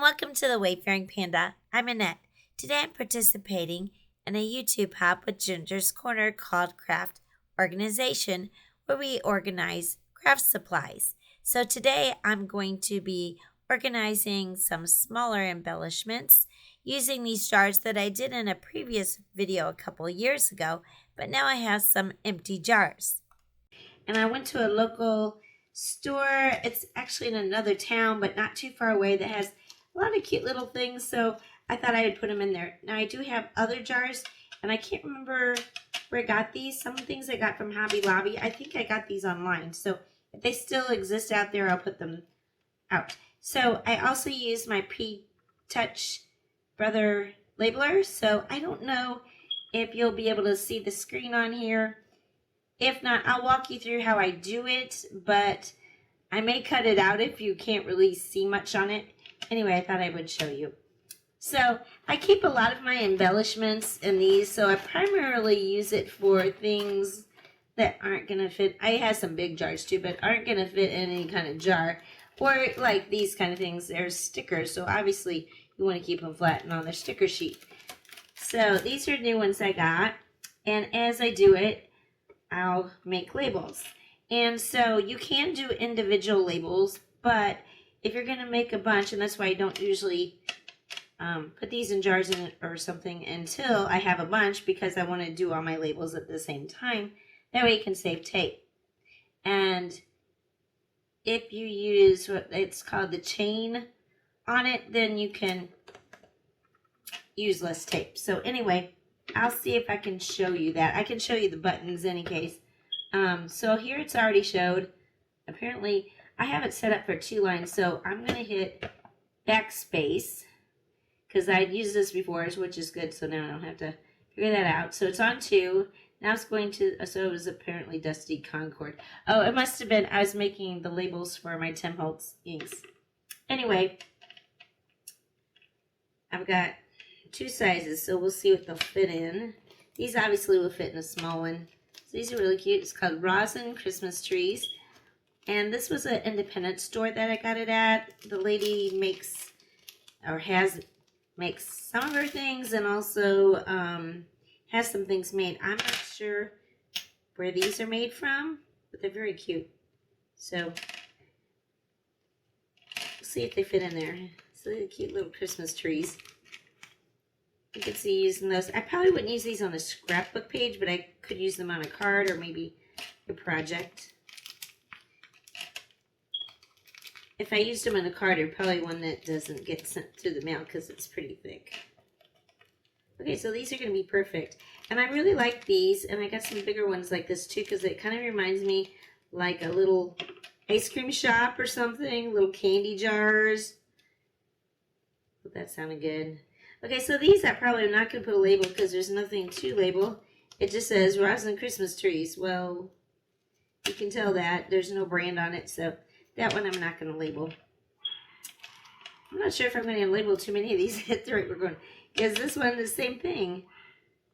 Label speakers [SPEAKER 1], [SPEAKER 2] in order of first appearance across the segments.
[SPEAKER 1] welcome to the Wayfaring Panda. I'm Annette. Today I'm participating in a YouTube hop with Ginger's Corner called Craft Organization, where we organize craft supplies. So today I'm going to be organizing some smaller embellishments using these jars that I did in a previous video a couple years ago, but now I have some empty jars. And I went to a local store. It's actually in another town, but not too far away, that has a lot of cute little things. So I thought I would put them in there. Now I do have other jars, and I can't remember where I got these. Some things I got from Hobby Lobby. I think I got these online. So if they still exist out there, I'll put them out. So I also use my P-Touch Brother labeler. So I don't know if you'll be able to see the screen on here. If not, I'll walk you through how I do it, but I may cut it out if you can't really see much on it. Anyway, I thought I would show you. So I keep a lot of my embellishments in these, so I primarily use it for things that aren't going to fit. I have some big jars too, but aren't going to fit in any kind of jar. Or like these kind of things, they're stickers, so obviously you want to keep them flat and on their sticker sheet. So these are new ones I got, and as I do it, I'll make labels. And so you can do individual labels, but if you're going to make a bunch, and that's why I don't usually put these in jars or something until I have a bunch, because I want to do all my labels at the same time. That way you can save tape. And if you use what it's called the chain on it, then you can use less tape. So anyway, I'll see if I can show you that. I can show you the buttons in any case. So here it's already showed. Apparently, I have it set up for 2 lines, so I'm going to hit backspace because I'd used this before, which is good, so now I don't have to figure that out. So it's on 2. Now it's going to, so it was apparently Dusty Concord. Oh, it must have been, I was making the labels for my Tim Holtz inks. Anyway, I've got 2 sizes, so we'll see what they'll fit in. These obviously will fit in a small one. So these are really cute. It's called Resin Christmas Trees. And this was an independent store that I got it at. The lady makes, or makes some of her things, and also has some things made. I'm not sure where these are made from, but they're very cute. So we'll see if they fit in there. So they're cute little Christmas trees. You could see using those. I probably wouldn't use these on the scrapbook page, but I could use them on a card or maybe a project. If I used them on a card, they're probably one that doesn't get sent through the mail because it's pretty thick. Okay, so these are going to be perfect. And I really like these, and I got some bigger ones like this too, because it kind of reminds me like a little ice cream shop or something, little candy jars. Hope that sounded good. Okay, so these I probably am not going to put a label because there's nothing to label. It just says Resin Christmas Trees. Well, you can tell that. There's no brand on it, so that one I'm not going to label. I'm not sure if I'm going to label too many of these at the rate we're going. Because this one is the same thing.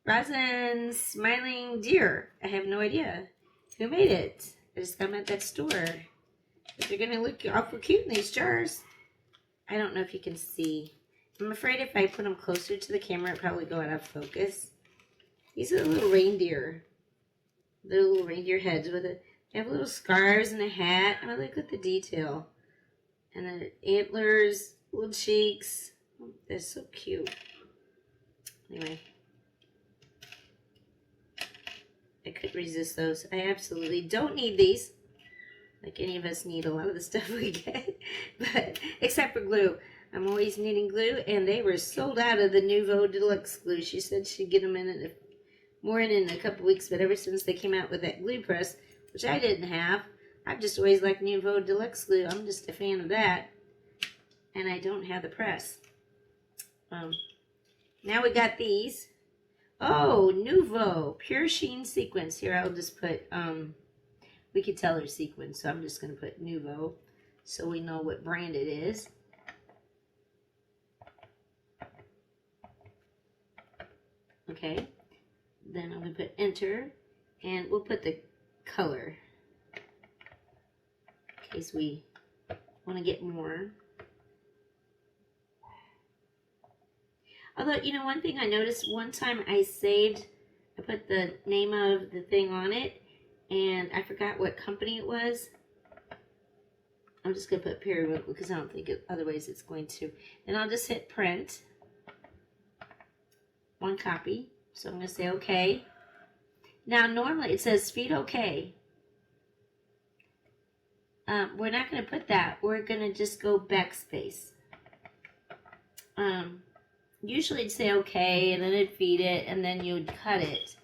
[SPEAKER 1] Resin Smiling Deer. I have no idea who made it. I just got them at that store. But they're going to look awful cute in these jars. I don't know if you can see. I'm afraid if I put them closer to the camera, it'd probably go out of focus. These are the little reindeer. They're little reindeer heads with it. They have little scarves and a hat. I mean, look at the detail. And then antlers, little cheeks. Oh, they're so cute. Anyway. I couldn't resist those. I absolutely don't need these. Like any of us need a lot of the stuff we get. But except for glue. I'm always needing glue, and they were sold out of the Nouveau Deluxe glue. She said she'd get them in more in a couple weeks, but ever since they came out with that glue press, which I didn't have, I've just always liked Nouveau Deluxe glue. I'm just a fan of that, and I don't have the press. Now we got these. Oh, Nouveau Pure Sheen Sequins. Here, I'll just put, we could tell they're sequins, so I'm just going to put Nouveau so we know what brand it is. Okay, then I'm going to put enter, and we'll put the color in case we want to get more. Although, you know, one thing I noticed one time I put the name of the thing on it, and I forgot what company it was. I'm just going to put periwinkle because I don't think otherwise it's going to. Then I'll just hit print. One copy. So I'm going to say okay. Now, normally it says feed okay. We're not going to put that. We're going to just go backspace. Usually it'd say okay, and then it'd feed it, and then you'd cut it.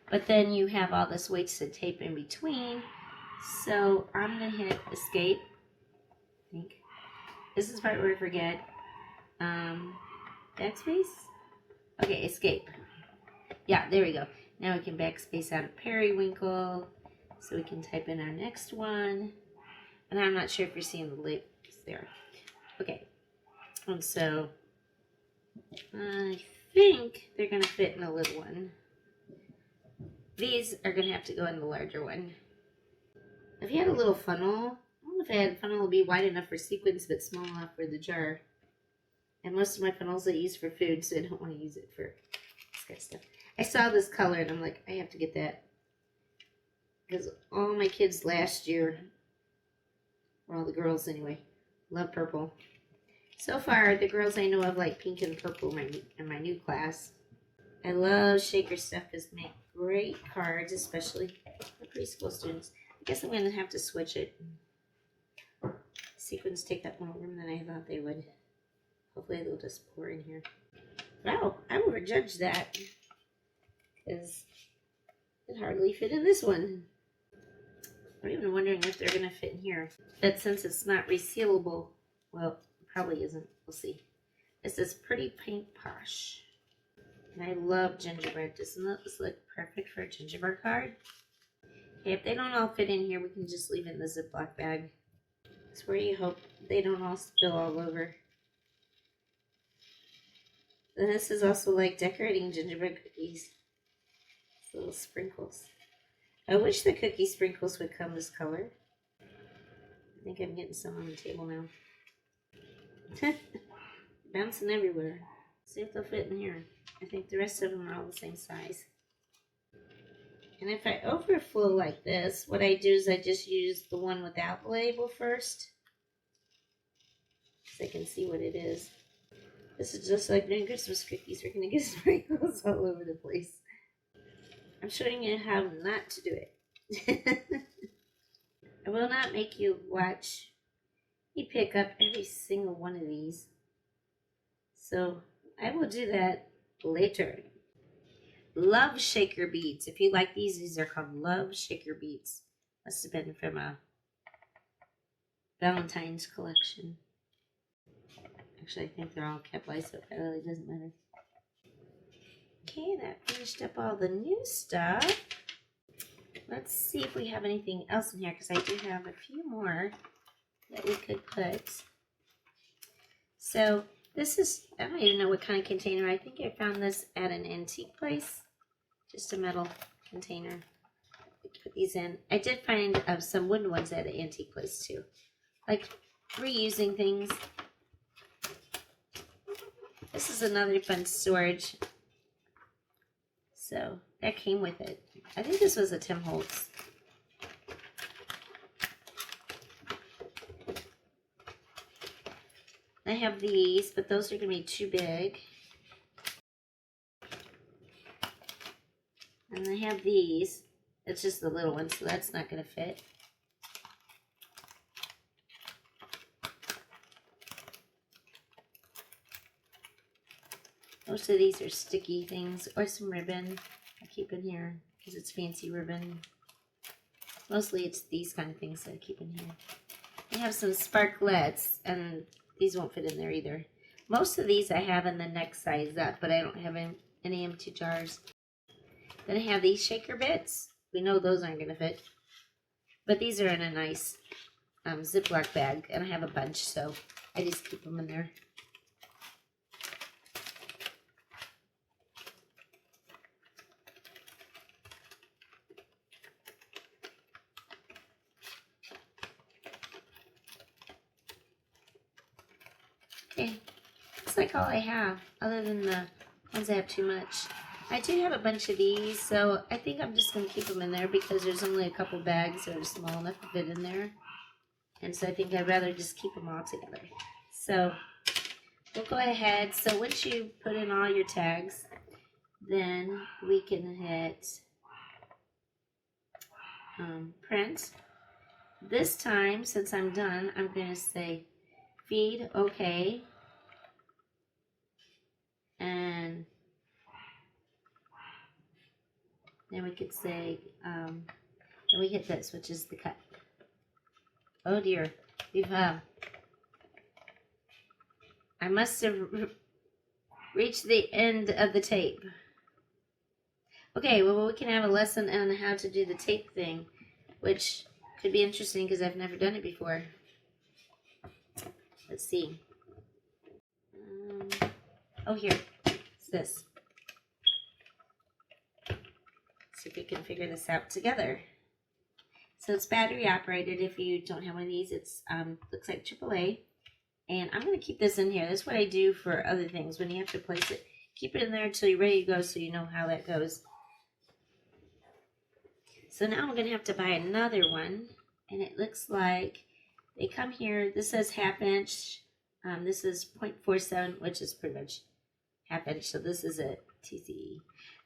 [SPEAKER 1] But then you have all this wasted tape in between. So I'm going to hit escape. I think. This is the part where I forget. Backspace? Okay, escape. Yeah, there we go. Now we can backspace out of periwinkle. So we can type in our next one. And I'm not sure if you're seeing the labels there. Okay. And so I think they're going to fit in a little one. These are going to have to go in the larger one. If you had a little funnel, I don't know if I had a funnel will be wide enough for sequins but small enough for the jar. And most of my funnels I use for food, so I don't want to use it for this kind of stuff. I saw this color and I'm like, I have to get that. Because all my kids last year, or all the girls anyway, love purple. So far, the girls I know of like pink and purple in my new class. I love shaker stuff because they make great cards, especially for preschool students. I guess I'm going to have to switch it. Sequins take up more room than I thought they would. Hopefully they'll just pour in here. Wow, I overjudged that. Because it hardly fit in this one. I'm even wondering if they're going to fit in here. But since it's not resealable, well, it probably isn't. We'll see. This is Pretty Pink Posh. And I love gingerbread. Doesn't this look perfect for a gingerbread card? Okay, if they don't all fit in here, we can just leave it in the Ziploc bag. It's where you hope they don't all spill all over. And this is also like decorating gingerbread cookies. It's little sprinkles. I wish the cookie sprinkles would come this color. I think I'm getting some on the table now. Bouncing everywhere. See if they'll fit in here. I think the rest of them are all the same size. And if I overflow like this, what I do is I just use the one without the label first. So I can see what it is. This is just like doing Christmas cookies. We're going to get sprinkles all over the place. I'm showing you how not to do it. I will not make you watch me pick up every single one of these. So I will do that later. Love shaker beads. If you like these are called Love Shaker beads. Must have been from a Valentine's collection. Actually, I think they're all kept light, so it really doesn't matter. Okay, that finished up all the new stuff. Let's see if we have anything else in here, because I do have a few more that we could put. So this is, I don't even know what kind of container. I think I found this at an antique place. Just a metal container. We can put these in. I did find some wooden ones at an antique place too. Like reusing things. This is another fun storage. So that came with it. I think this was a Tim Holtz. I have these, but those are going to be too big. And I have these. It's just the little one, so that's not going to fit. Most of these are sticky things, or some ribbon I keep in here because it's fancy ribbon. Mostly it's these kind of things that I keep in here. I have some sparklets, and these won't fit in there either. Most of these I have in the next size up, but I don't have any empty jars. Then I have these shaker bits. We know those aren't going to fit. But these are in a nice Ziploc bag, and I have a bunch, so I just keep them in there. Okay, looks like all I have, other than the Once I have too much. I do have a bunch of these, so I think I'm just going to keep them in there because there's only a couple bags that are small enough to fit in there. And so I think I'd rather just keep them all together. So we'll go ahead. So once you put in all your tags, then we can hit print. This time, since I'm done, I'm going to say feed OK. And then we could say, and we hit this, which is the cut. Oh dear, we've, I must have reached the end of the tape. Okay, well, we can have a lesson on how to do the tape thing, which could be interesting because I've never done it before. Let's see. Oh, here. It's this. See if we can figure this out together. So it's battery operated. If you don't have one of these, it's looks like AAA. And I'm going to keep this in here. That's what I do for other things. When you have to place it, keep it in there until you're ready to go so you know how that goes. So now I'm going to have to buy another one. And it looks like they come here. This says ½ inch. This is 0.47, which is pretty much ½ inch. So this is a TCE.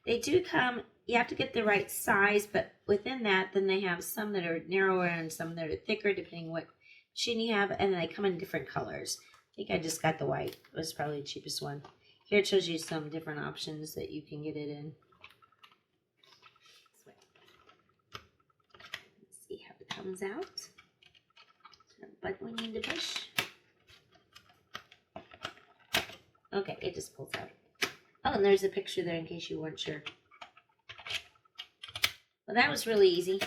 [SPEAKER 1] They do come, you have to get the right size, but within that, then they have some that are narrower and some that are thicker, depending what machine you have, and then they come in different colors. I think I just got the white. It was probably the cheapest one. Here it shows you some different options that you can get it in. Let's see how it comes out. So button we need to push. Okay, it just pulls out. Oh, and there's a picture there in case you weren't sure. Well, that was really easy.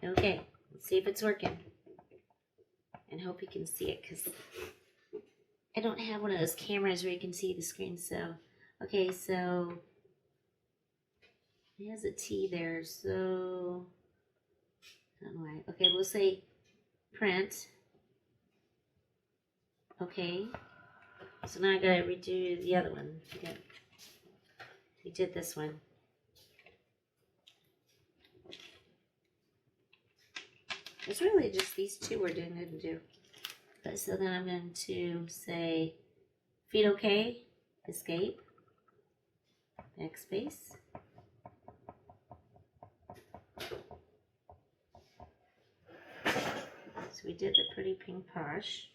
[SPEAKER 1] Okay, let's see if it's working. And hope you can see it because I don't have one of those cameras where you can see the screen. So, okay, so it has a T there. So, I don't know why. Okay, we'll say print. Okay, so now I gotta redo the other one. We did this one. It's really just these two we're going to do. But so then I'm going to say feed OK, escape, backspace. So we did the pretty pink posh.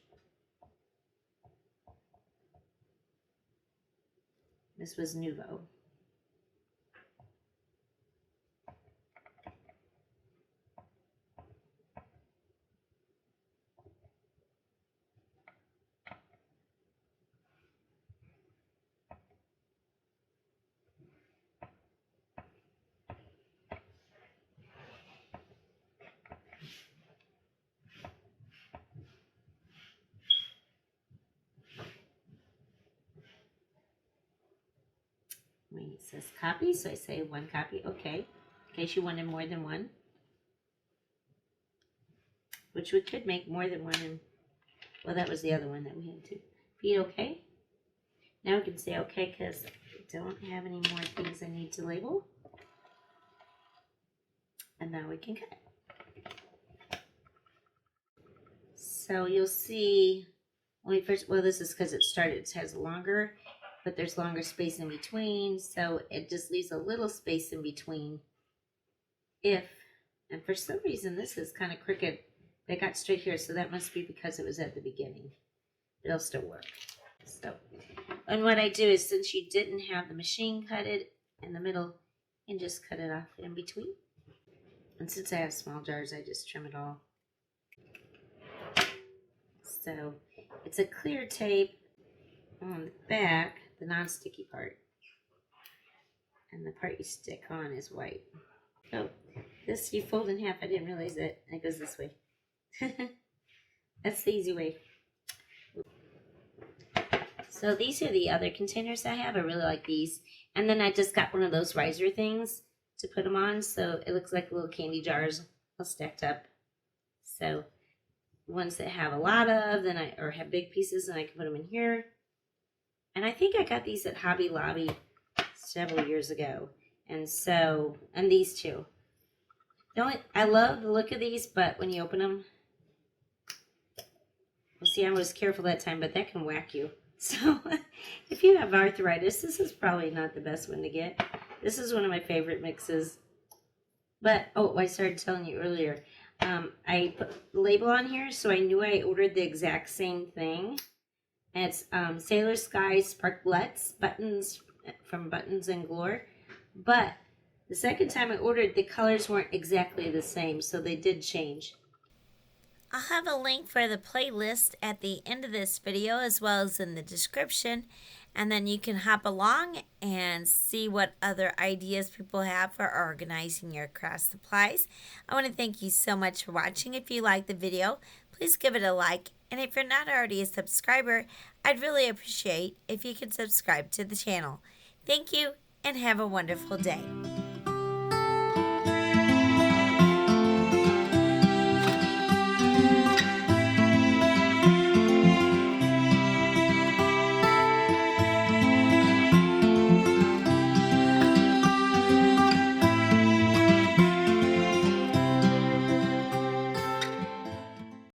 [SPEAKER 1] This was Nouveau. It says copy, so I say one copy, okay, in case you wanted more than one. Which we could make more than one, and well, that was the other one that we had to feed okay. Now we can say okay because I don't have any more things I need to label. And now we can cut. So you'll see when we first, well, this is because it started, it has longer, but there's longer space in between, so it just leaves a little space in between. And for some reason this is kind of crooked. I got straight here, so that must be because it was at the beginning. It'll still work. So, and what I do is, since you didn't have the machine cut it in the middle, and just cut it off in between. And since I have small jars, I just trim it all. So it's a clear tape on the back, the non-sticky part. And the part you stick on is white. Oh, this you fold in half. I didn't realize that. It goes this way. That's the easy way. So these are the other containers I have. I really like these. And then I just got one of those riser things to put them on. So it looks like little candy jars all stacked up. So ones that have a lot of, or have big pieces, and I can put them in here. And I think I got these at Hobby Lobby several years ago. And these two. I love the look of these, but when you open them, well, see, I was careful that time, but that can whack you. So if you have arthritis, this is probably not the best one to get. This is one of my favorite mixes. But, oh, I started telling you earlier. I put the label on here, so I knew I ordered the exact same thing. And it's Sailor Sky Sparklets buttons from Buttons and Glore. But the second time I ordered, the colors weren't exactly the same, so they did change. I'll have a link for the playlist at the end of this video as well as in the description, and then you can hop along and see what other ideas people have for organizing your craft supplies. I want to thank you so much for watching. If you like the video, please give it a like, and if you're not already a subscriber, I'd really appreciate if you could subscribe to the channel. Thank you, and have a wonderful day.